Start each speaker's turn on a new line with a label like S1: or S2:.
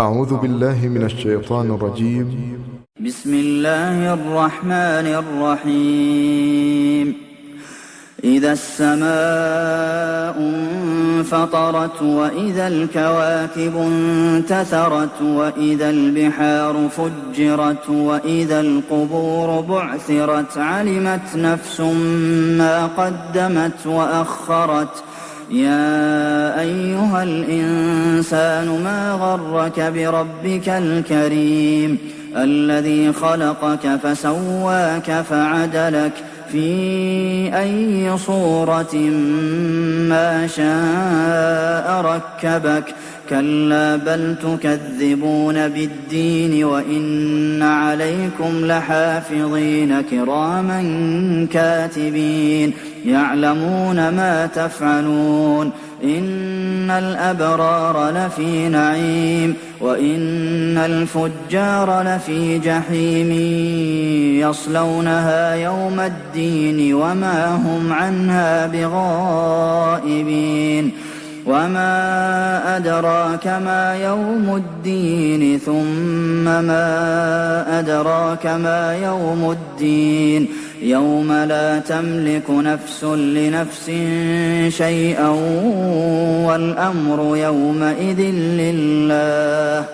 S1: أعوذ بالله من الشيطان الرجيم.
S2: بسم الله الرحمن الرحيم. إذا السماء انفطرت وإذا الكواكب انتثرت وإذا البحار فجرت وإذا القبور بعثرت علمت نفس ما قدمت وأخرت. يا أيها الإنسان ما غرك بربك الكريم الذي خلقك فسواك فعدلك في أي صورة ما شاء ركبك. كلا بل تكذبون بالدين وإن عليكم لحافظين كراما كاتبين يعلمون ما تفعلون. إن الأبرار لفي نعيم وإن الفجار لفي جحيم يصلونها يوم الدين وما هم عنها بغائبين. وما أدراك ما يوم الدين ثم ما أدراك ما يوم الدين يوم لا تملك نفس لنفس شيئا والأمر يومئذ لله.